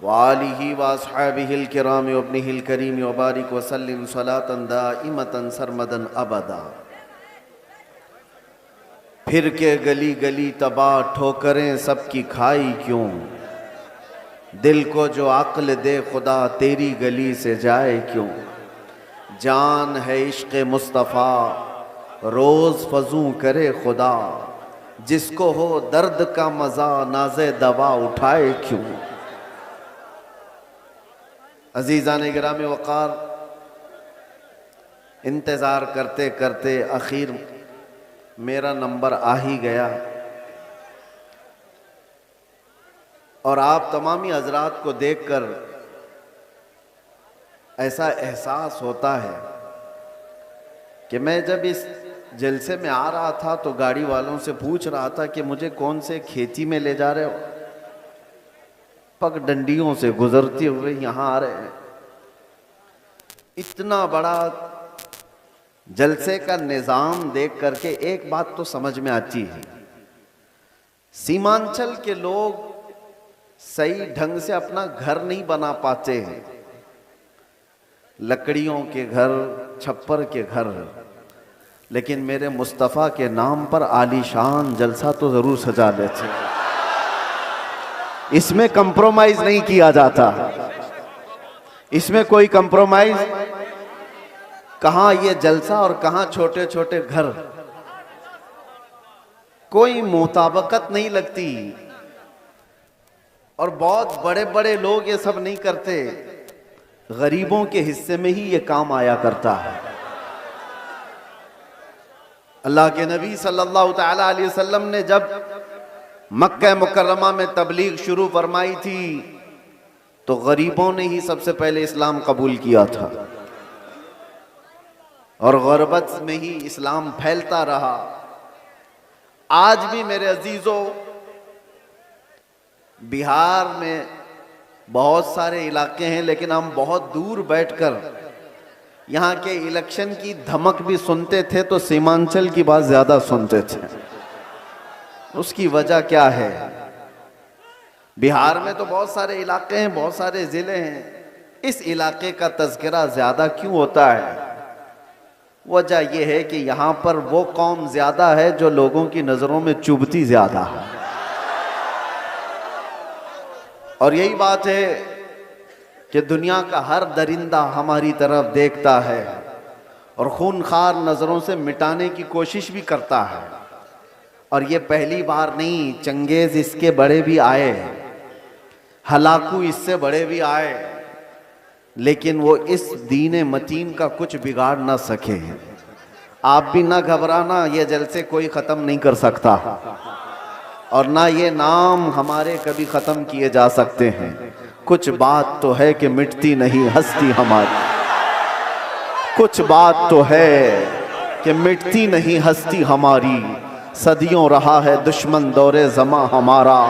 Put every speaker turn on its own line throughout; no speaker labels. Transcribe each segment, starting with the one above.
वालिही व अस्हाबिहिल किराम व इब्निहिल करीम व बारिक व सल्लिम सलातन दाइमतन सरमदन अबदा। फिर के गली गली तबाह ठोकरें सबकी खाई क्यों, दिल को जो अक्ल दे खुदा तेरी गली से जाए क्यों। जान है इश्क़ मुस्तफ़ा रोज़ फजू करे खुदा, जिसको हो दर्द का मज़ा नाज़े दवा उठाए क्यों। अज़ीज़ान गिरामी वक़ार, इंतज़ार करते करते आखिर मेरा नंबर आ ही गया और आप तमामी हज़रात को देखकर ऐसा एहसास होता है कि मैं जब इस जलसे में आ रहा था तो गाड़ी वालों से पूछ रहा था कि मुझे कौन से खेती में ले जा रहे हो। पगडंडियों से गुजरते हुए यहाँ आ रहे हैं। इतना बड़ा जलसे का निज़ाम देख करके एक बात तो समझ में आती है, सीमांचल के लोग सही ढंग से अपना घर नहीं बना पाते हैं। लकड़ियों के घर, छप्पर के घर, लेकिन मेरे मुस्तफ़ा के नाम पर आलीशान जलसा तो जरूर सजा लेते हैं। इसमें कंप्रोमाइज नहीं किया जाता, इसमें कोई कंप्रोमाइज, कहां ये जलसा और कहां छोटे छोटे घर, कोई मुताबकत नहीं लगती। और बहुत बड़े बड़े लोग ये सब नहीं करते, गरीबों के हिस्से में ही ये काम आया करता है। अल्लाह के नबी सल्लल्लाहु तआला अलैहि वसल्लम ने जब मक्का मुकर्रमा में तबलीग शुरू फरमाई थी तो गरीबों ने ही सबसे पहले इस्लाम कबूल किया था और गुरबत में ही इस्लाम फैलता रहा। आज भी मेरे अजीजों, बिहार में बहुत सारे इलाके हैं, लेकिन हम बहुत दूर बैठकर यहाँ के इलेक्शन की धमक भी सुनते थे तो सीमांचल की बात ज्यादा सुनते थे। उसकी वजह क्या है? बिहार में तो बहुत सारे इलाके हैं, बहुत सारे जिले हैं, इस इलाके का तज़किरा ज्यादा क्यों होता है? वजह यह है कि यहाँ पर वो कौम ज्यादा है जो लोगों की नजरों में चुभती ज्यादा है। और यही बात है कि दुनिया का हर दरिंदा हमारी तरफ देखता है और खूनखार नजरों से मिटाने की कोशिश भी करता है। और ये पहली बार नहीं, चंगेज इसके बड़े भी आए, हलाकू इससे बड़े भी आए, लेकिन वो इस दीन मतीन का कुछ बिगाड़ ना सके। आप भी ना घबराना, ये जलसे कोई ख़त्म नहीं कर सकता और ना ये नाम हमारे कभी ख़त्म किए जा सकते हैं। कुछ बात तो है कि मिटती नहीं हस्ती हमारी, कुछ बात तो है कि मिटती नहीं हस्ती हमारी। सदियों रहा है दुश्मन दौरे ज़मा हमारा,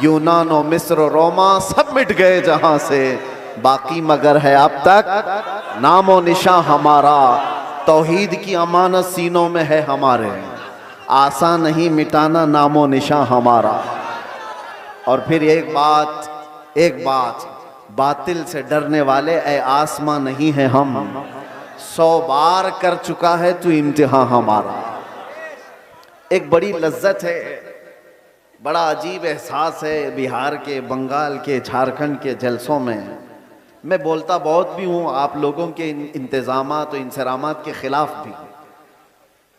यूनान और मिस्र रोमा सब मिट गए जहां से, बाकी मगर है अब तक नामो निशां हमारा। तौहीद की अमानत सीनों में है हमारे, आसान नहीं मिटाना नामो निशां हमारा। और फिर एक बात, बातिल से डरने वाले ए आसमां नहीं है हम, 100 बार कर चुका है तू इम्तिहान हमारा। एक बड़ी लज्जत है, बड़ा अजीब एहसास है बिहार के, बंगाल के, झारखंड के जलसों में। मैं बोलता बहुत भी हूँ, आप लोगों के इंतज़ामात और इंसरामात के ख़िलाफ़ भी,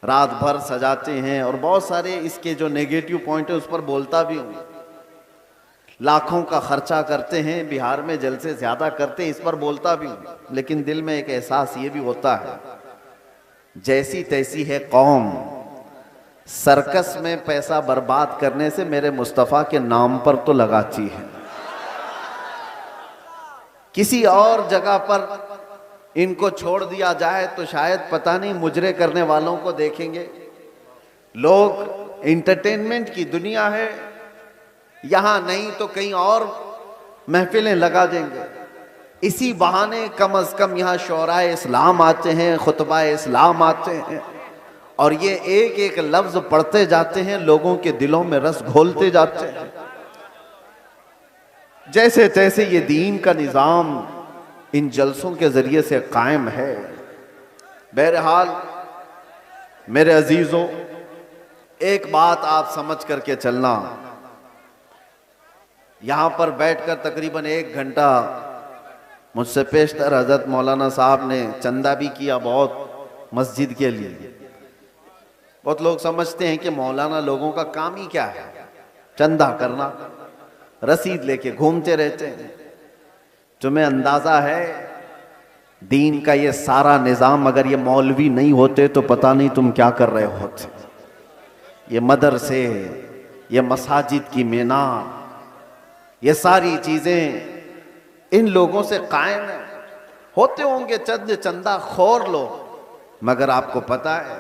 रात भर सजाते हैं और बहुत सारे इसके जो नेगेटिव पॉइंट है उस पर बोलता भी हूँ। लाखों का खर्चा करते हैं, बिहार में जलसे ज़्यादा करते हैं, इस पर बोलता भी हूँ। लेकिन दिल में एक एहसास ये भी होता है, जैसी तैसी है कौम, सर्कस में पैसा बर्बाद करने से मेरे मुस्तफ़ा के नाम पर तो लगाती है। किसी और जगह पर इनको छोड़ दिया जाए तो शायद पता नहीं मुजरे करने वालों को देखेंगे लोग। एंटरटेनमेंट की दुनिया है, यहाँ नहीं तो कहीं और महफिलें लगा देंगे। इसी बहाने कम अज कम यहाँ शोराए इस्लाम आते हैं, खुतबा इस्लाम आते हैं और ये एक एक लफ्ज पढ़ते जाते हैं, लोगों के दिलों में रस घोलते जाते हैं। जैसे तैसे ये दीन का निज़ाम इन जलसों के ज़रिए से कायम है। बहरहाल मेरे अजीज़ों, एक बात आप समझ करके चलना, यहाँ पर बैठकर तकरीबन 1 घंटा मुझसे पेशतर हज़रत मौलाना साहब ने चंदा भी किया बहुत मस्जिद के लिए। बहुत लोग समझते हैं कि मौलाना लोगों का काम ही क्या है, चंदा करना, रसीद लेके घूमते रहते हैं। तुम्हें अंदाजा है दीन का ये सारा निज़ाम अगर ये मौलवी नहीं होते तो पता नहीं तुम क्या कर रहे होते। ये मदरसे, ये मसाजिद की मीनार, ये सारी चीज़ें इन लोगों से कायम है। होते होंगे चंद चंदा खोर लोग, मगर आपको पता है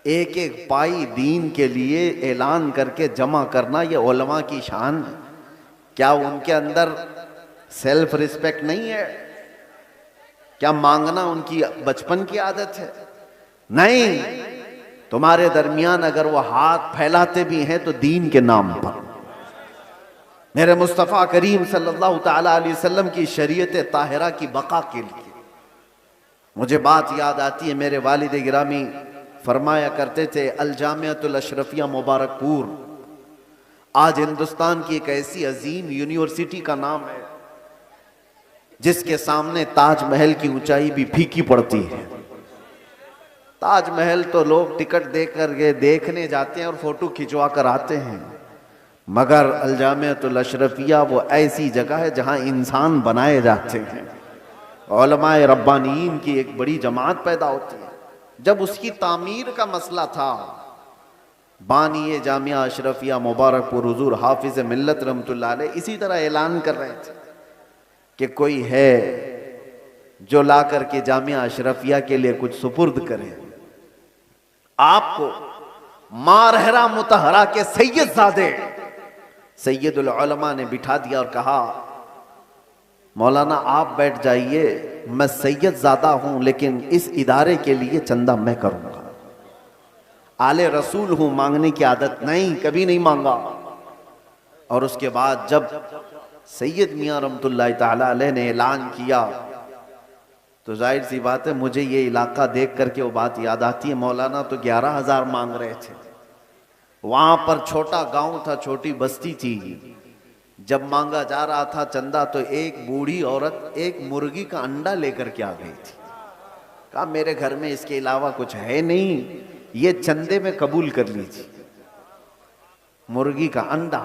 एक एक पाई दीन के लिए ऐलान करके जमा करना ये उलमा की शान है। क्या उनके अंदर सेल्फ रिस्पेक्ट नहीं है? क्या मांगना उनकी बचपन की आदत है? नहीं। तुम्हारे दरमियान अगर वो हाथ फैलाते भी हैं तो दीन के नाम पर। मेरे मुस्तफ़ा करीम सल्लल्लाहु ताला अलैहि वसल्लम की शरीयत ताहिरा की बका के लिए मुझे बात याद आती है। मेरे वालिद गिरामी फरमाया करते थे, अल जामिअतुल अशरफिया मुबारकपुर आज हिंदुस्तान की एक ऐसी अजीम यूनिवर्सिटी का नाम है जिसके सामने ताजमहल की ऊंचाई भी फीकी पड़ती है। ताजमहल तो लोग टिकट देकर के देखने जाते हैं और फोटो खिंचवा कर आते हैं, मगर अल जामिअतुल अशरफिया वो ऐसी जगह है जहां इंसान बनाए जाते हैं। उलमाए रब्बानीन की एक बड़ी जमात पैदा होती है। जब उसकी तामीर का मसला था, बानी जामिया अशरफिया मुबारकपुर हुजूर हाफिज मिल्लत रहमतुल्लाह अलैह इसी तरह ऐलान कर रहे थे कि कोई है जो ला करके जामिया अशरफिया के लिए कुछ सुपुर्द करे। आपको मारहरा मुतहरा के सैयदजादे सैयदुल उलमा ने बिठा दिया और कहा, मौलाना आप बैठ जाइए, मैं सैयदजादा हूं लेकिन इस इदारे के लिए चंदा मैं करूंगा। आले रसूल हूं, मांगने की आदत नहीं, कभी नहीं मांगा। और उसके बाद जब सैयद मियां रहमतुल्लाह ताला अलैह ने ऐलान किया तो जाहिर सी बात है मुझे ये इलाका देख करके वो बात याद आती है। मौलाना तो 11,000 मांग रहे थे। वहां पर छोटा गांव था, छोटी बस्ती थी। जब मांगा जा रहा था चंदा तो एक बूढ़ी औरत एक मुर्गी का अंडा लेकर के आ गई थी। कहा मेरे घर में इसके अलावा कुछ है नहीं, ये चंदे में कबूल कर लीजिए। मुर्गी का अंडा,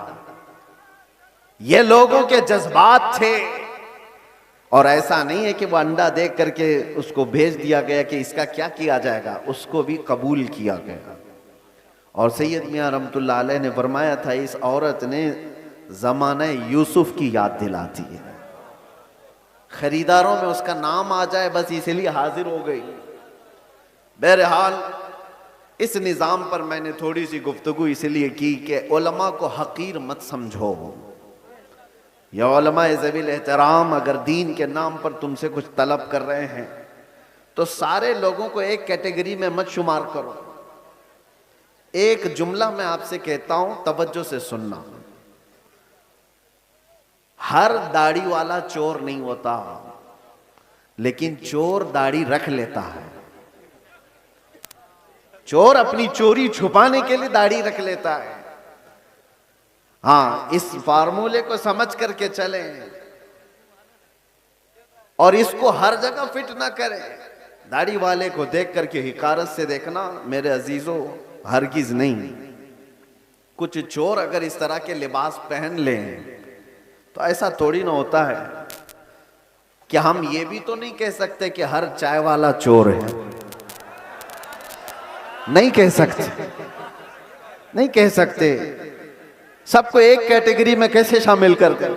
ये लोगों के जज्बात थे। और ऐसा नहीं है कि वो अंडा देख करके उसको भेज दिया गया कि इसका क्या किया जाएगा, उसको भी कबूल किया गया। और सैयद मियां रहमतुल्लाह अलैह ने फरमाया था, इस औरत ने ज़माने यूसुफ की याद दिलाती है। खरीदारों में उसका नाम आ जाए बस इसलिए हाजिर हो गई। बहरहाल इस निज़ाम पर मैंने थोड़ी सी गुफ्तगू इसलिए की कि उलमा को हकीर मत समझो। या उलमा ज़वील एहतराम अगर दीन के नाम पर तुमसे कुछ तलब कर रहे हैं तो सारे लोगों को एक कैटेगरी में मत शुमार करो। एक जुमला मैं आपसे कहता हूं, तवज्जो से सुनना। हर दाढ़ी वाला चोर नहीं होता, लेकिन चोर दाढ़ी रख लेता है। चोर अपनी चोरी छुपाने के लिए दाढ़ी रख लेता है। हाँ, इस फार्मूले को समझ करके चलें और इसको हर जगह फिट ना करें। दाढ़ी वाले को देख करके हिकारत से देखना मेरे अजीजों, हरगिज नहीं। कुछ चोर अगर इस तरह के लिबास पहन लें तो ऐसा थोड़ी ना होता है कि हम ये भी तो नहीं कह सकते कि हर चाय वाला चोर है। नहीं कह सकते, नहीं कह सकते। सबको एक कैटेगरी में कैसे शामिल कर दें?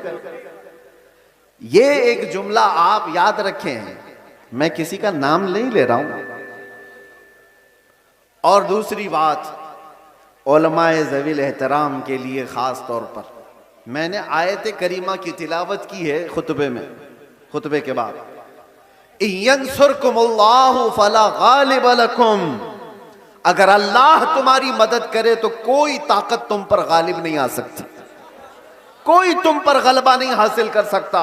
ये एक जुमला आप याद रखें, मैं किसी का नाम नहीं ले रहा हूं। और दूसरी बात, उलमाए ज़वील एहतराम के लिए खास तौर पर मैंने आयत करीमा की तिलावत की है खुतबे में, खुतबे के बाद, यंसुरकुमुल्लाहु फला गालिब लकुम, अगर अल्लाह तुम्हारी मदद करे तो कोई ताकत तुम पर गालिब नहीं आ सकती। कोई तुम पर गलबा नहीं हासिल कर सकता।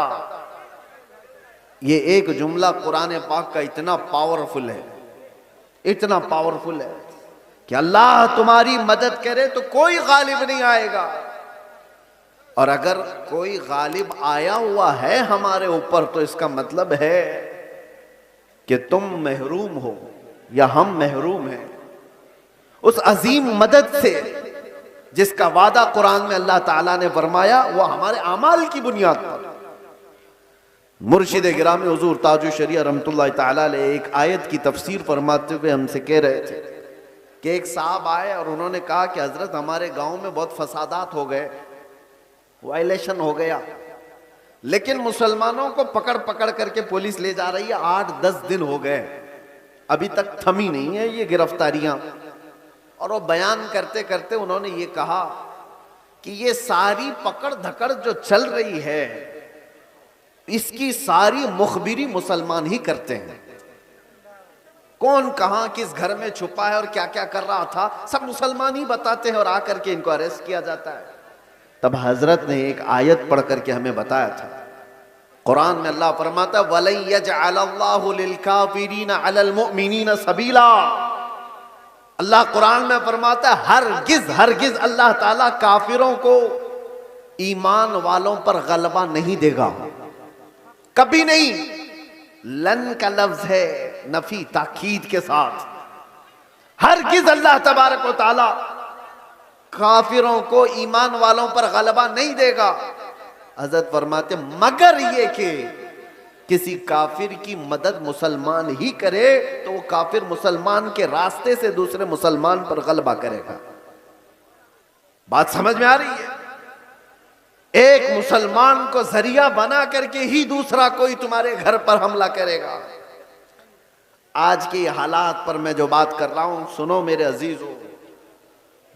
ये एक जुमला कुरान पाक का इतना पावरफुल है, इतना पावरफुल है कि अल्लाह तुम्हारी मदद करे तो कोई गालिब नहीं आएगा, और अगर कोई गालिब आया हुआ है हमारे ऊपर तो इसका मतलब है कि तुम महरूम हो या हम महरूम हैं उस अजीम मदद से जिसका वादा कुरान में अल्लाह ताला ने फरमाया, वो हमारे अमाल की बुनियाद पर। मुर्शिद गिरामी हुजूर ताजुल शरिया रहमतुल्लाह ताला अलैह एक आयत की तफसीर फरमाते हुए हमसे कह रहे थे कि एक साहब आए और उन्होंने कहा कि हजरत हमारे गांव में बहुत फसादात हो गए, वायलेशन हो गया, लेकिन मुसलमानों को पकड़ पकड़ करके पुलिस ले जा रही है, 8-10 दिन हो गए, अभी तक थमी नहीं है ये गिरफ्तारियां। और वो बयान करते करते उन्होंने ये कहा कि ये सारी पकड़ धकड़ जो चल रही है इसकी सारी मुखबिरी मुसलमान ही करते हैं। कौन कहां किस घर में छुपा है और क्या क्या कर रहा था सब मुसलमान ही बताते हैं और आकर के इनको अरेस्ट किया जाता है। तब हजरत ने एक आयत पढ़ करके हमें बताया था, कुरान में अल्लाह फरमाता है वलन यजअलल्लाहु लिलकाफिरीना अलल मुमिनीना सबीला। अल्लाह कुरान में फरमाता है हरगिज हरगिज अल्लाह ताला काफिरों को ईमान वालों पर गलबा नहीं देगा, कभी नहीं। लन का लफ्ज है नफी ताकीद के साथ, हरगिज अल्लाह तबारक व ताला काफिरों को ईमान वालों पर गलबा नहीं देगा। हजरत फरमाते मगर ये कि किसी काफिर की मदद मुसलमान ही करे तो वो काफिर मुसलमान के रास्ते से दूसरे मुसलमान पर गलबा करेगा। बात समझ में आ रही है? एक मुसलमान को जरिया बना करके ही दूसरा कोई तुम्हारे घर पर हमला करेगा। आज के हालात पर मैं जो बात कर रहा हूं सुनो मेरे अजीजों,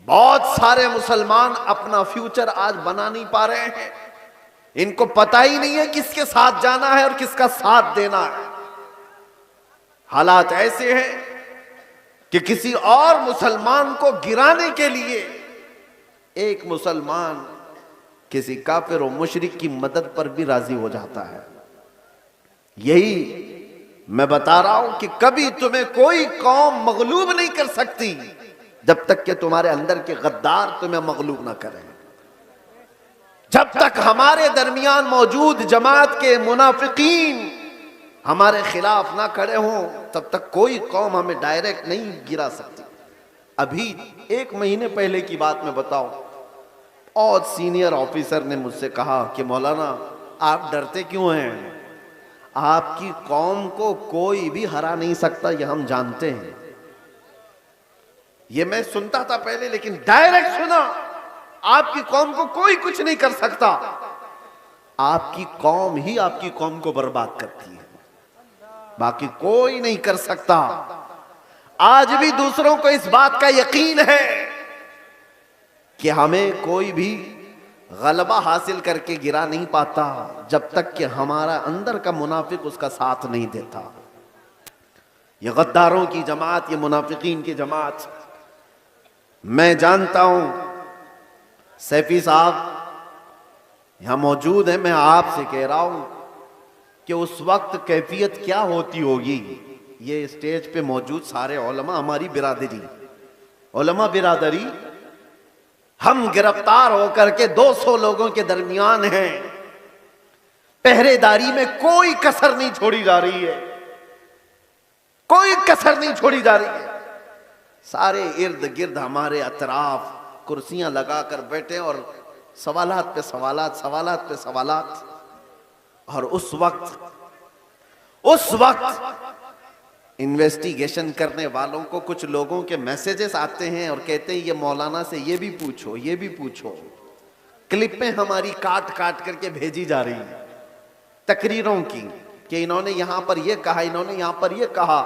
बहुत सारे मुसलमान अपना फ्यूचर आज बना नहीं पा रहे हैं, इनको पता ही नहीं है किसके साथ जाना है और किसका साथ देना है। हालात ऐसे हैं कि किसी और मुसलमान को गिराने के लिए एक मुसलमान किसी काफिर और मुशरिक की मदद पर भी राजी हो जाता है। यही मैं बता रहा हूं कि कभी तुम्हें कोई कौम मगलूब नहीं कर सकती जब तक कि तुम्हारे अंदर के गद्दार तुम्हें मगलूब ना करें। जब तक हमारे दरमियान मौजूद जमात के मुनाफिकीन हमारे खिलाफ ना खड़े हों तब तक कोई कौम हमें डायरेक्ट नहीं गिरा सकती। अभी 1 महीने पहले की बात मैं बताऊं, और सीनियर ऑफिसर ने मुझसे कहा कि मौलाना आप डरते क्यों हैं, आपकी कौम को कोई भी हरा नहीं सकता, ये हम जानते हैं। ये मैं सुनता था पहले, लेकिन डायरेक्ट सुना आपकी कौम को कोई कुछ नहीं कर सकता, आपकी कौम ही आपकी कौम को बर्बाद करती है, बाकी कोई नहीं कर सकता। आज भी दूसरों को इस बात का यकीन है कि हमें कोई भी गलबा हासिल करके गिरा नहीं पाता जब तक कि हमारा अंदर का मुनाफिक उसका साथ नहीं देता। ये गद्दारों की जमात, ये मुनाफिकीन की जमात, मैं जानता हूं सैफी साहब यहां मौजूद है, मैं आपसे कह रहा हूं कि उस वक्त कैफियत क्या होती होगी। ये स्टेज पे मौजूद सारे उलमा, हमारी बिरादरी, उलमा बिरादरी, हम गिरफ्तार होकर के 200 लोगों के दरमियान हैं, पहरेदारी में कोई कसर नहीं छोड़ी जा रही है, कोई कसर नहीं छोड़ी जा रही है। सारे इर्द गिर्द हमारे अतराफ कुर्सियां लगाकर बैठे और सवालात पे सवालात, सवालात पे सवालात। और उस वक्त इन्वेस्टिगेशन करने वालों को कुछ लोगों के मैसेजेस आते हैं और कहते हैं ये मौलाना से ये भी पूछो, ये भी पूछो। क्लिपें हमारी काट काट करके भेजी जा रही हैं तकरीरों की कि इन्होंने यहां पर ये कहा, इन्होंने यहां पर ये कहा।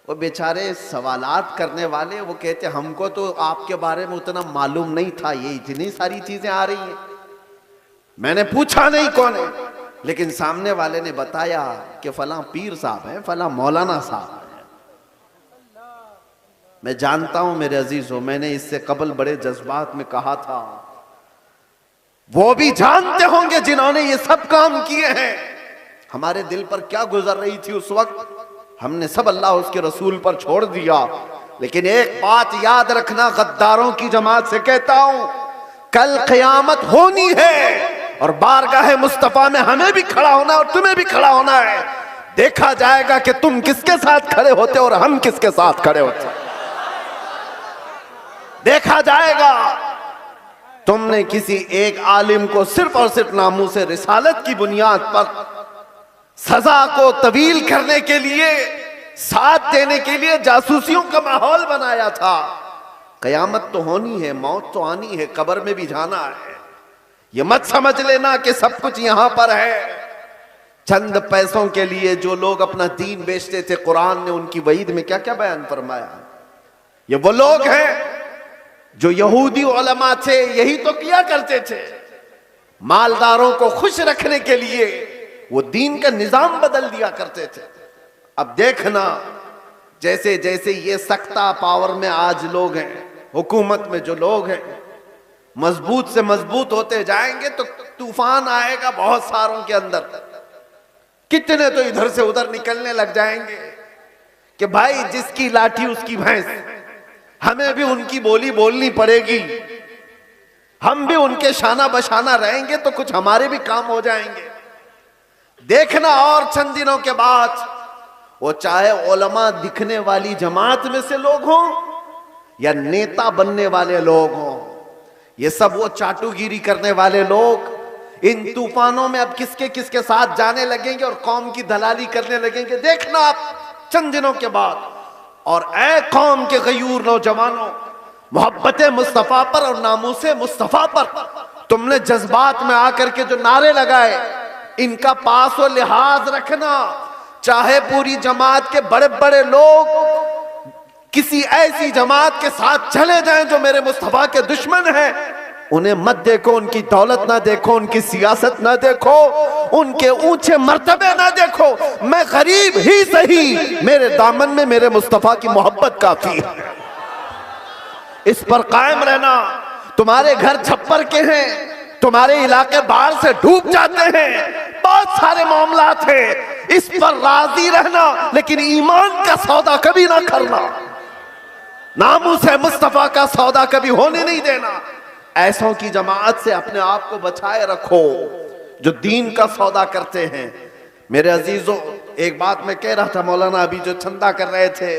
वो बेचारे सवालात करने वाले वो कहते हमको तो आपके बारे में उतना मालूम नहीं था, ये इतनी सारी चीजें आ रही हैं, मैंने पूछा नहीं कौन है, लेकिन सामने वाले ने बताया कि फलां पीर साहब हैं, फलां मौलाना साहब हैं। मैं जानता हूं मेरे अजीजों, मैंने इससे कबल बड़े जज्बात में कहा था वो भी जानते होंगे जिन्होंने ये सब काम किए हैं। हमारे दिल पर क्या गुजर रही थी उस वक्त, हमने सब अल्लाह उसके रसूल पर छोड़ दिया। लेकिन एक बात याद रखना, गद्दारों की जमात से कहता हूं, कल क़यामत होनी है और बारगाह मुस्तफा में हमें भी खड़ा होना है और तुम्हें भी खड़ा होना है। देखा जाएगा कि तुम किसके साथ खड़े होते और हम किसके साथ खड़े होते। देखा जाएगा। तुमने किसी एक आलिम को सिर्फ और सिर्फ नामूस रिसालत की बुनियाद पर सजा को तवील करने के लिए, साथ देने के लिए जासूसियों का माहौल बनाया था। कयामत तो होनी है, मौत तो आनी है, कब्र में भी जाना है। ये मत समझ लेना कि सब कुछ यहां पर है। चंद पैसों के लिए जो लोग अपना दीन बेचते थे, कुरान ने उनकी वईद में क्या क्या बयान फरमाया। ये वो लोग हैं जो यहूदी उलमा थे, यही तो किया करते थे। मालदारों को खुश रखने के लिए वो दीन का निजाम बदल दिया करते थे। अब देखना, जैसे जैसे ये सख्ता पावर में आज लोग हैं, हुकूमत में जो लोग हैं, मजबूत से मजबूत होते जाएंगे तो तूफान आएगा बहुत सारों के अंदर। कितने तो इधर से उधर निकलने लग जाएंगे कि भाई जिसकी लाठी उसकी भैंस, हमें भी उनकी बोली बोलनी पड़ेगी, हम भी उनके शाना बशाना रहेंगे तो कुछ हमारे भी काम हो जाएंगे। देखना और चंद दिनों के बाद वो चाहे उलमा दिखने वाली जमात में से लोग हों या नेता बनने वाले लोग हों, ये सब वो चाटुगिरी करने वाले लोग इन तूफानों में अब किसके किसके साथ जाने लगेंगे और कौम की दलाली करने लगेंगे। देखना आप चंद दिनों के बाद। और ऐ कौम के गयूर नौजवानों, मोहब्बत मुस्तफा पर और नामूसे मुस्तफा पर तुमने जज्बात में आकर के जो नारे लगाए, इनका पास व लिहाज रखना। चाहे पूरी जमात के बड़े बड़े लोग किसी ऐसी जमात के साथ चले जाएं जो मेरे मुस्तफा के दुश्मन हैं, उन्हें मत देखो, उनकी दौलत ना देखो, उनकी सियासत ना देखो, उनके ऊंचे मर्तबे ना देखो। मैं गरीब ही सही, मेरे दामन में मेरे मुस्तफा की मोहब्बत काफी है। इस पर कायम रहना। तुम्हारे घर छप्पर के हैं, तुम्हारे इलाके बाढ़ से डूब जाते हैं, बहुत सारे मामलात हैं, इस पर राजी रहना, लेकिन ईमान का सौदा कभी ना करना। नामूसे मुस्तफा का सौदा कभी होने नहीं देना। ऐसों की जमात से अपने आप को बचाए रखो जो दीन का सौदा करते हैं। मेरे अजीजों, एक बात मैं कह रहा था, मौलाना अभी जो चंदा कर रहे थे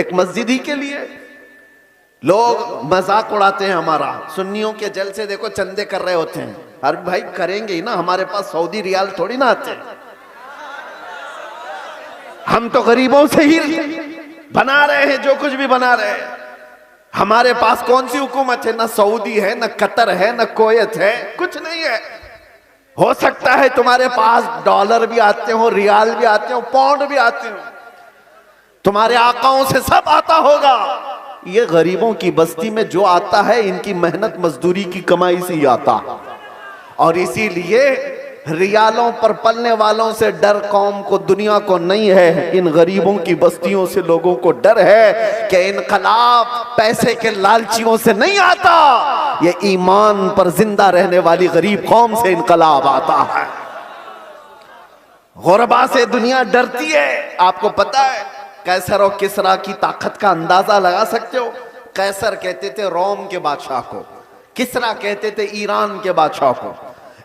एक मस्जिद ही के लिए, लोग मजाक उड़ाते हैं हमारा। सुन्नियों के जलसे देखो चंदे कर रहे होते हैं। अरे भाई करेंगे ही ना, हमारे पास सऊदी रियाल थोड़ी ना आते, हम तो गरीबों से ही बना रहे हैं जो कुछ भी बना रहे हैं। हमारे पास कौन सी हुकूमत है? ना सऊदी है, ना कतर है, ना कुवैत है, कुछ नहीं है। हो सकता है तुम्हारे पास डॉलर भी आते हो, रियाल भी आते हो, पाउंड भी आते हो, तुम्हारे आकाओं से सब आता होगा। ये गरीबों की बस्ती में जो आता है इनकी मेहनत मजदूरी की कमाई से ही आता, और इसीलिए रियालों पर पलने वालों से डर कौम को, दुनिया को नहीं है। इन गरीबों की बस्तियों से लोगों को डर है कि इनकलाब पैसे के लालचियों से नहीं आता, ये ईमान पर जिंदा रहने वाली गरीब कौम से इनकलाब आता है। गुरबा से दुनिया डरती है। आपको पता है कैसर और किसरा की ताकत का अंदाजा लगा सकते हो? कैसर कहते थे रोम के बादशाह को, किसरा कहते थे ईरान के बादशाह को।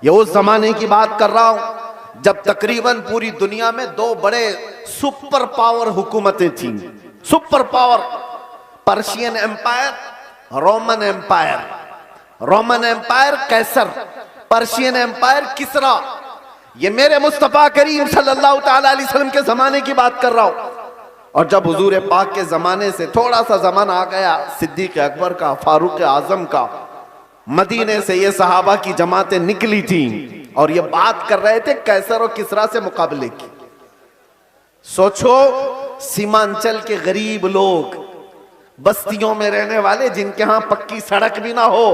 ये उस जमाने की बात कर रहा हूं जब तकरीबन पूरी दुनिया में दो बड़े सुपर पावर हुकूमतें थी। Super power, Persian empire, Roman empire. Roman empire कैसर, पर्शियन एम्पायर किसरा। ये मेरे मुस्तफा करीम सल्लल्लाहु ताला अलैहि वसल्लम के जमाने की बात कर रहा हूं। और जब हुजूर पाक के जमाने से थोड़ा सा जमाना आ गया, सिद्दीक अकबर का, फारूक आजम का, मदीने से ये सहाबा की जमातें निकली थी और ये बात कर रहे थे कैसर और किसरा से मुकाबले की। सोचो, सीमांचल के गरीब लोग, बस्तियों में रहने वाले जिनके यहां पक्की सड़क भी ना हो,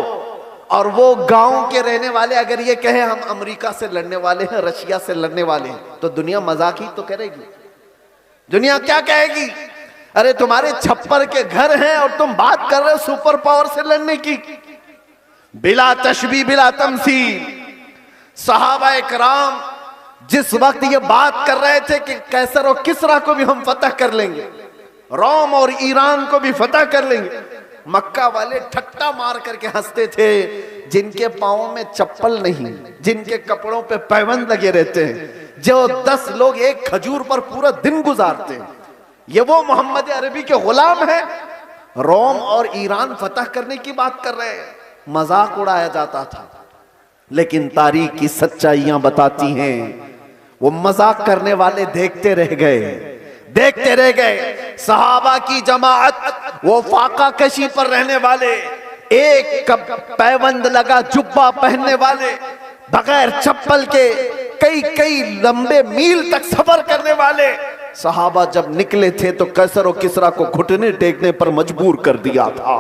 और वो गांव के रहने वाले अगर ये कहे हम अमेरिका से लड़ने वाले हैं, रशिया से लड़ने वाले हैं, तो दुनिया मजाक ही तो करेगी। दुनिया क्या कहेगी? अरे तुम्हारे छप्पर के घर हैं और तुम बात कर रहे हो सुपर पावर से लड़ने की। बिला तशबी बिला तमसील। सहाबा कराम जिस वक्त ये बात कर रहे थे कि कैसर और किसरा को भी हम फतह कर लेंगे, रोम और ईरान को भी फतह कर लेंगे, मक्का वाले ठट्टा मार करके हंसते थे। जिनके पाँव में चप्पल नहीं, जिनके कपड़ों पे पैबंद लगे रहते हैं, जो 10 लोग एक खजूर पर पूरा दिन गुजारते हैं, ये वो मोहम्मद अरबी के गुलाम है। रोम और ईरान फतह करने की बात कर रहे हैं, मजाक उड़ाया जाता था। लेकिन तारीख की सच्चाइयां बताती हैं वो मजाक करने वाले देखते रह गए, देखते रह गए। सहाबा की जमाअत, वो फाका कशी पर रहने वाले, एक पैबंद लगा जुब्बा पहनने वाले, बगैर चप्पल के कई कई लंबे मील तक सफर करने वाले सहाबा जब निकले थे तो कैसर और किसरा को घुटने टेकने पर मजबूर कर दिया था।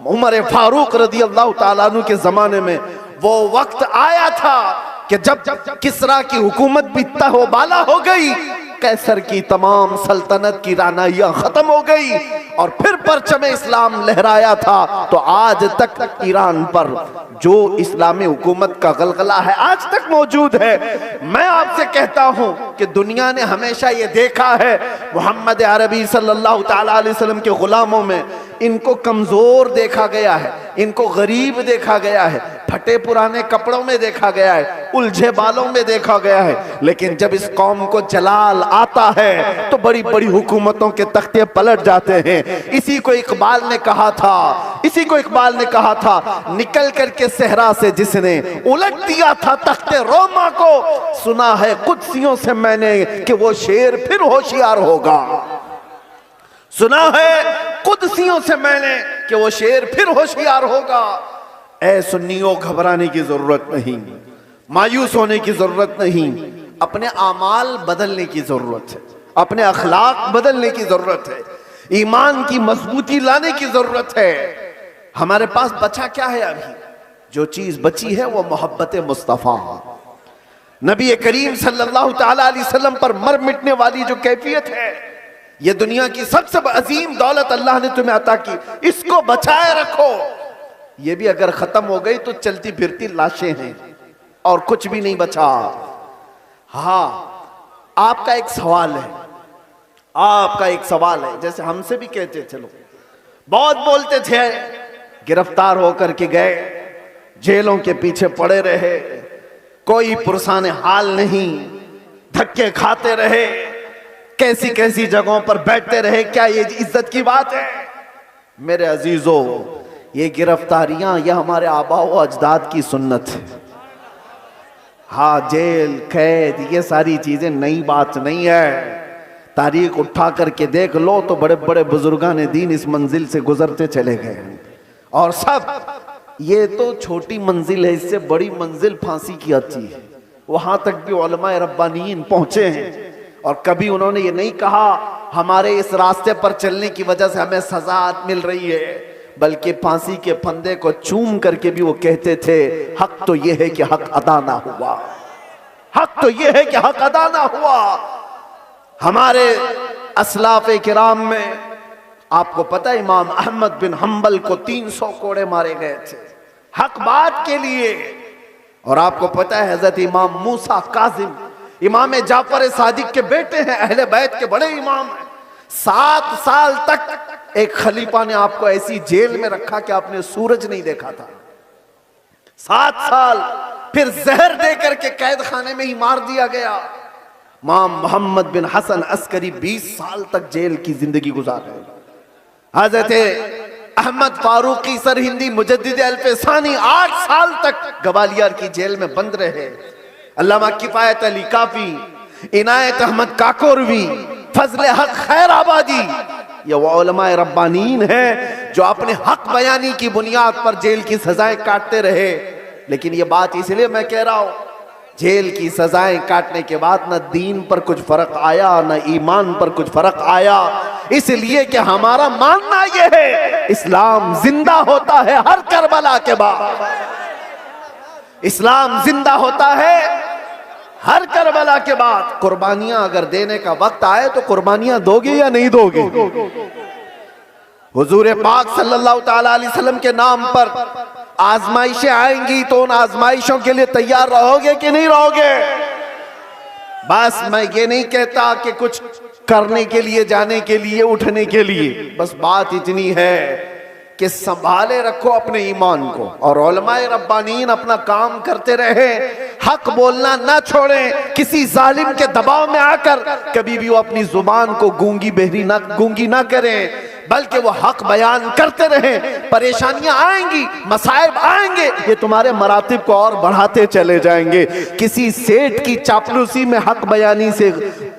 उमर फारूक रज़ी अल्लाह ताला अन्हु के जमाने में वो वक्त आया था कि जब किसरा की हुकूमत भी तहोबाला हो गई, कैसर की तमाम सल्तनत की रानाइयां खत्म हो गई और फिर परचम इस्लाम लहराया था। तो आज तक ईरान पर जो इस्लामी हुकूमत का गलगला है आज तक मौजूद है। मैं आपसे कहता हूं कि दुनिया ने हमेशा ये देखा है मोहम्मद अरबी सल्लल्लाहु ताला अलैहि वसल्लम के गुलामों में इनको कमजोर देखा गया है, इनको गरीब देखा गया है, फटे पुराने कपड़ों में देखा गया है, उलझे बालों में देखा गया है। लेकिन जब इस कौम को जलाल आता है तो बड़ी बड़ी हुकूमतों के तख्ते पलट जाते हैं। इसी को इकबाल ने कहा था, इसी को इकबाल ने कहा था, निकल करके सहरा से जिसने उलट दिया था तख्ते रोमा को, सुना है कुदसियों से मैंने कि वो शेर फिर होशियार होगा। सुना है कुदसियों से मैंने कि वो शेर फिर होशियार होगा। ऐ सुन्नियों, घबराने की जरूरत नहीं, मायूस होने की जरूरत नहीं, अपने आमाल बदलने की जरूरत है, अपने अखलाक बदलने की जरूरत है, ईमान की मजबूती लाने की जरूरत है। हमारे पास बचा क्या है? अभी जो चीज बची है वो मोहब्बत मुस्तफा, नबी करीम सल्लल्लाहु ताला अलैहि वसल्लम पर मर मिटने वाली जो कैफियत है, ये दुनिया की सबसे अजीम दौलत अल्लाह ने तुम्हें अता की, इसको बचाए रखो। ये भी अगर खत्म हो गई तो चलती फिरती लाशें हैं और कुछ भी नहीं बचा। हाँ, आपका एक सवाल है, आपका एक सवाल है। जैसे हमसे भी कहते थे लोग, बहुत बोलते थे, गिरफ्तार होकर के गए, जेलों के पीछे पड़े रहे, कोई पुरसाने हाल नहीं, धक्के खाते रहे, कैसी कैसी जगहों पर बैठते रहे। क्या ये इज्जत की बात है? मेरे अजीजों, ये गिरफ्तारियां यह हमारे आबा व अजदाद की सुन्नत है। हाँ, जेल कैद ये सारी चीजें नई बात नहीं है। तारीख उठा करके देख लो तो बड़े बड़े बुजुर्गान दीन इस मंजिल से गुजरते चले गए और सब ये तो छोटी मंजिल है, इससे बड़ी मंजिल फांसी की आती है। वहां तक भी उलमाए रब्बानीन पहुंचे हैं और कभी उन्होंने ये नहीं कहा हमारे इस रास्ते पर चलने की वजह से हमें सजा मिल रही है, बल्कि फांसी के फंदे को चूम करके भी वो कहते थे हक तो ये है कि हक अदा ना हुआ, हक तो ये है कि हक अदा ना हुआ। हमारे असलाफ किराम में आपको पता है इमाम अहमद बिन हम्बल को 300 कोड़े मारे गए थे हक बात के लिए। और आपको पता है हजरत इमाम मूसा काजिम इमाम जाफर सादिक के बेटे हैं, अहले बैत के बड़े इमाम हैं। 7 साल तक एक खलीफा ने आपको ऐसी जेल में रखा कि आपने सूरज नहीं देखा था। 7 साल फिर जहर दे करके कैद खाने में ही मार दिया गया। इमाम मोहम्मद बिन हसन अस्करी 20 साल तक जेल की जिंदगी गुजार रहे। हजरत अहमद फारूकी सरहिंदी मुजद्दिद अल्फसानी 8 साल तक ग्वालियर की जेल में बंद रहे। अल्लामा किफायत अली काफी, इनायत अहमद काकोरवी, फजले हक खैराबादी, ये वो उलमाए रब्बानीन हैं जो अपने हक बयानी की बुनियाद पर जेल की सजाएं काटते रहे। लेकिन ये बात इसलिए मैं कह रहा हूं, जेल की सजाएं काटने के बाद न दीन पर कुछ फर्क आया न ईमान पर कुछ फर्क आया, इसलिए कि हमारा मानना यह है इस्लाम जिंदा होता है हर करबला के बाद। इस्लाम जिंदा होता है हर करबला के बाद। कुर्बानियां अगर देने का वक्त आए तो कुर्बानियां दोगे या नहीं दोगे? हुजूर पाक सल्लल्लाहु ताला अलैहि वसल्लम के नाम पर आजमाइशें आएंगी तो उन आजमाइशों के लिए तैयार रहोगे कि नहीं रहोगे? बस मैं ये नहीं कहता कि कुछ करने के लिए, जाने के लिए, उठने के लिए, बस बात इतनी है कि संभाले रखो अपने ईमान को, और उलमाए रब्बानीन अपना काम करते रहे, हक बोलना ना छोड़ें, किसी जालिम के दबाव में आकर कभी भी वो अपनी जुबान को गूंगी ना करें, बल्कि वो हक बयान करते रहें। परेशानियां आएंगी, मसाइब आएंगे, ये तुम्हारे मरातिब को और बढ़ाते चले जाएंगे। किसी सेठ की चापलूसी में हक बयानी से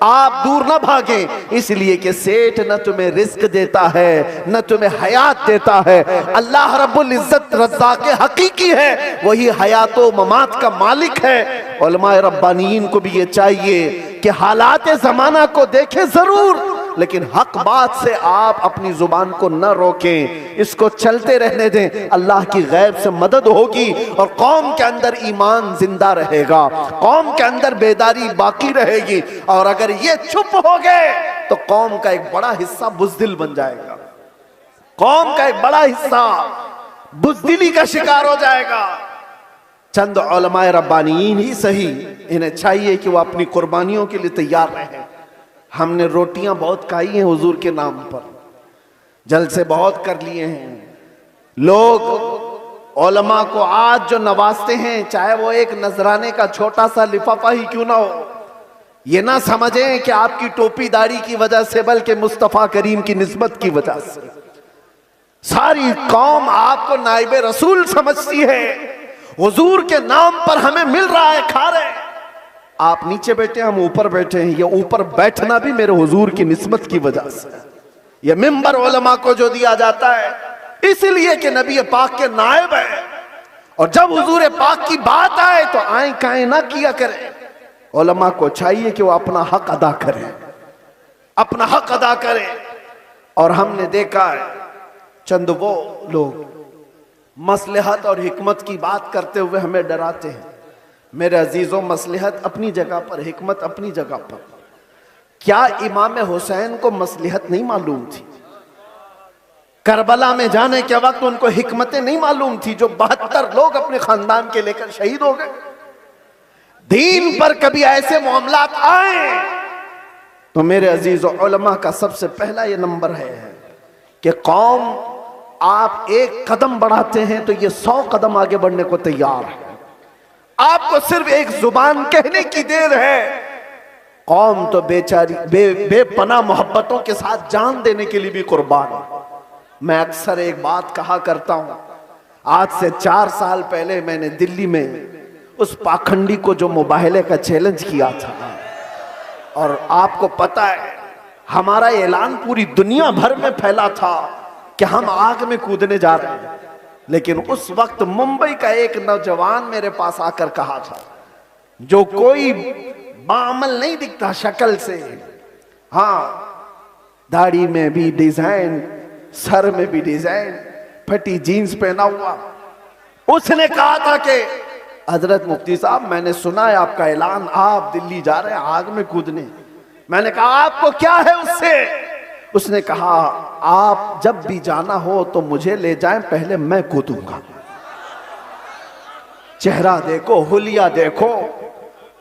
आप दूर ना भागें, इसलिए कि सेठ न तुम्हें रिस्क देता है, न तुम्हें हयात देता है। अल्लाह रब्बुल इज्जत रज़्ज़ाक़ हकीकी है, वही हयात व ममात का मालिक है। उलमाए रब्बानीन को भी ये चाहिए कि हालात ज़माना को देखें जरूर, लेकिन हक बात से आप अपनी जुबान को न रोकें, इसको चलते रहने दें। अल्लाह की गैब से मदद होगी और कौम के अंदर ईमान जिंदा रहेगा, कौम के अंदर बेदारी बाकी रहेगी। और अगर ये चुप हो गए तो कौम का एक बड़ा हिस्सा बुज़दिल बन जाएगा, कौम का एक बड़ा हिस्सा बुज़दिली का शिकार हो जाएगा। चंद उलमाए रब्बानीन ही सही, इन्हें चाहिए कि वो अपनी कुर्बानियों के लिए तैयार रहें। हमने रोटियां बहुत खाई हैं हुजूर के नाम पर, जलसे बहुत कर लिए हैं। लोग उलमा को आज जो नवाजते हैं, चाहे वो एक नजराने का छोटा सा लिफाफा ही क्यों ना हो, ये ना समझें कि आपकी टोपी दाढ़ी की वजह से, बल्कि मुस्तफा करीम की निस्बत की वजह से सारी कौम आपको नाइबे रसूल समझती है। हुजूर के नाम पर हमें मिल रहा है, खा रहे हैं। आप नीचे बैठे, हम ऊपर बैठे हैं। ये ऊपर बैठना भी मेरे हुजूर की निस्बत की वजह से। ये मिंबर उलमा को जो दिया जाता है इसलिए कि नबी पाक के नायब है, और जब हुजूर पाक की बात आए तो आए काए ना किया करें। उलमा को चाहिए कि वो अपना हक अदा करें, अपना हक अदा करें। और हमने देखा है चंद वो लोग मसलहत और हिकमत की बात करते हुए हमें डराते हैं। मेरे अजीजों, मसलहत अपनी जगह पर, हिकमत अपनी जगह पर। क्या इमाम हुसैन को मसलहत नहीं मालूम थी? करबला में जाने के वक्त उनको हिकमतें नहीं मालूम थी, जो 72 लोग अपने खानदान के लेकर शहीद हो गए। दीन पर कभी ऐसे मामलात आए तो मेरे अजीजों, उलमा का सबसे पहला ये नंबर है कि कौम आप एक कदम बढ़ाते हैं तो ये 100 कदम आगे बढ़ने को तैयार है। आपको सिर्फ एक जुबान कहने की देर है। कौम तो बेचारी बेपनाह मोहब्बतों के साथ जान देने के लिए भी कुर्बान है। मैं अक्सर एक बात कहा करता हूं, आज से 4 साल पहले मैंने दिल्ली में उस पाखंडी को जो मुबाहले का चैलेंज किया था, और आपको पता है हमारा ऐलान पूरी दुनिया भर में फैला था कि हम आग में कूदने जा रहे हैं। लेकिन उस वक्त मुंबई का एक नौजवान मेरे पास आकर कहा था, जो कोई बामल नहीं दिखता शक्ल से, हाँ दाढ़ी में भी डिजाइन, सर में भी डिजाइन, फटी जीन्स पहना हुआ, उसने कहा था कि हजरत मुफ्ती साहब, मैंने सुना है आपका ऐलान, आप दिल्ली जा रहे हैं आग में कूदने। मैंने कहा आपको क्या है उससे? उसने कहा आप जब भी जाना हो तो मुझे ले जाएं, पहले मैं कूदूंगा। चेहरा देखो, हुलिया देखो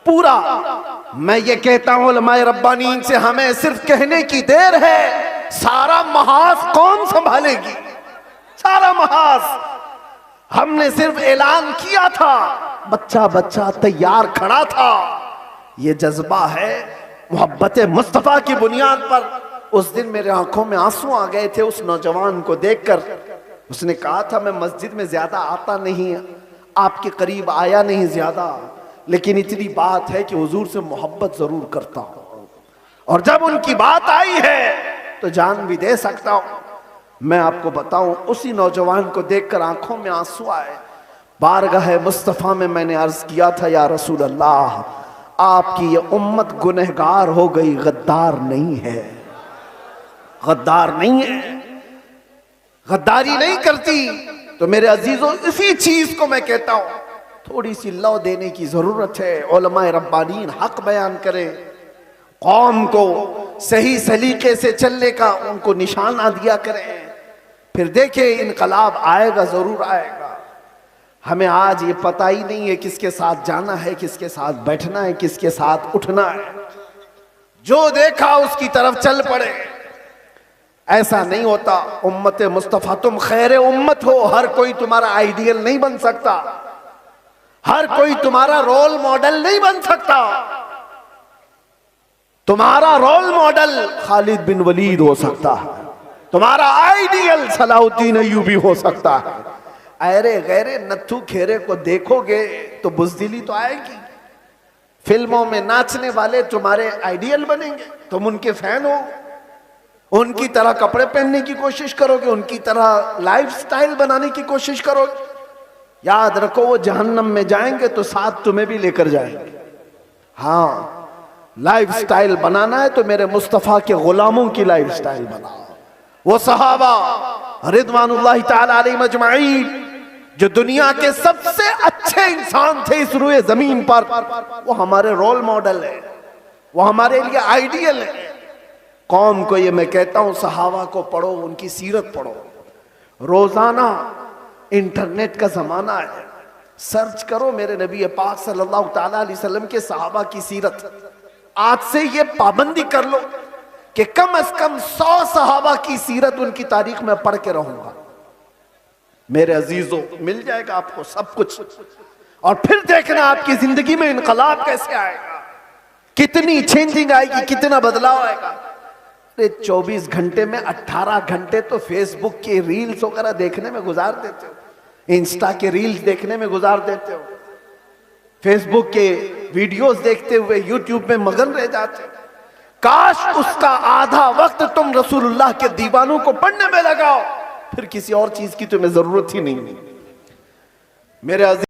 पूरा। मैं ये कहता हूं उलमाए रब्बानीन से, हमें सिर्फ कहने की देर है, सारा महाज कौन संभालेगी? सारा महाज। हमने सिर्फ ऐलान किया था, बच्चा बच्चा तैयार खड़ा था। ये जज्बा है मोहब्बत मुस्तफा की बुनियाद पर। उस दिन मेरे आंखों में आंसू आ गए थे उस नौजवान को देखकर। उसने कहा था मैं मस्जिद में ज्यादा आता नहीं, आपके करीब आया नहीं ज्यादा, लेकिन इतनी बात है कि हुजूर से मोहब्बत जरूर करता हूं, और जब उनकी बात आई है तो जान भी दे सकता हूं। मैं आपको बताऊं, उसी नौजवान को देखकर आंखों में आंसू आए। बारगाह मुस्तफा में मैंने अर्ज किया था, या रसूल अल्लाह, आपकी ये उम्मत गुनहगार हो गई, गद्दार नहीं है, गद्दार नहीं है, गद्दारी नहीं करती। तो मेरे अजीजों, इसी चीज को मैं कहता हूं, थोड़ी सी लौ देने की जरूरत है। उलमाए रब्बानीन हक बयान करें, कौम को सही सलीके से चलने का उनको निशाना दिया करें, फिर देखें इनकलाब आएगा, जरूर आएगा। हमें आज ये पता ही नहीं है किसके साथ जाना है, किसके साथ बैठना है, किसके साथ उठना है। जो देखा उसकी तरफ चल पड़े। ऐसा नहीं होता। उम्मत मुस्तफा तुम खैर उम्मत हो, हर कोई तुम्हारा आइडियल नहीं बन सकता, हर कोई तुम्हारा रोल मॉडल नहीं बन सकता। तुम्हारा रोल मॉडल खालिद बिन वलीद हो सकता है, तुम्हारा आइडियल सलाहुद्दीन अय्यूबी हो सकता है। अरे गैरे नत्थू खेरे को देखोगे तो बुज़दिली तो आएगी। फिल्मों में नाचने वाले तुम्हारे आइडियल बनेंगे, तुम उनके फैन हो, उनकी तरह कपड़े पहनने की कोशिश करोगे, उनकी तरह लाइफस्टाइल बनाने की कोशिश करोगे। याद रखो वो जहन्नम में जाएंगे तो साथ तुम्हें भी लेकर जाएंगे। हाँ, लाइफस्टाइल बनाना है तो मेरे मुस्तफा के गुलामों की लाइफस्टाइल बनाओ। वो सहाबा रिदवानुल्लाहि ताला अलैहिम अजमाइन जो दुनिया के सबसे अच्छे इंसान थे इस रूए जमीन पर, वो हमारे रोल मॉडल है, वो हमारे लिए आइडियल है। कौम को ये मैं कहता हूं, सहाबा को पढ़ो, उनकी सीरत पढ़ो। रोजाना इंटरनेट का जमाना है, सर्च करो मेरे नबी पाक सल्लल्लाहु ताला अलैहि वसल्लम के सहाबा की सीरत। आज से ये पाबंदी कर लो कि कम से कम 100 सहाबा की सीरत, उनकी तारीख में पढ़ के रहूंगा। मेरे अजीजों, मिल जाएगा आपको सब कुछ, और फिर देखना आपकी जिंदगी में इनकलाब कैसे आएगा, कितनी चेंजिंग आएगी, कितना बदलाव आएगा। 24 घंटे में 18 घंटे तो फेसबुक के रील्स वगैरह देखने में गुजार देते हो, इंस्टा के रील्स देखने में गुजार देते हो, फेसबुक के वीडियोस देखते हुए यूट्यूब में मगन रह जाते हो। काश उसका आधा वक्त तुम रसूलुल्लाह के दीवानों को पढ़ने में लगाओ, फिर किसी और चीज की तुम्हें जरूरत ही नहीं। मेरे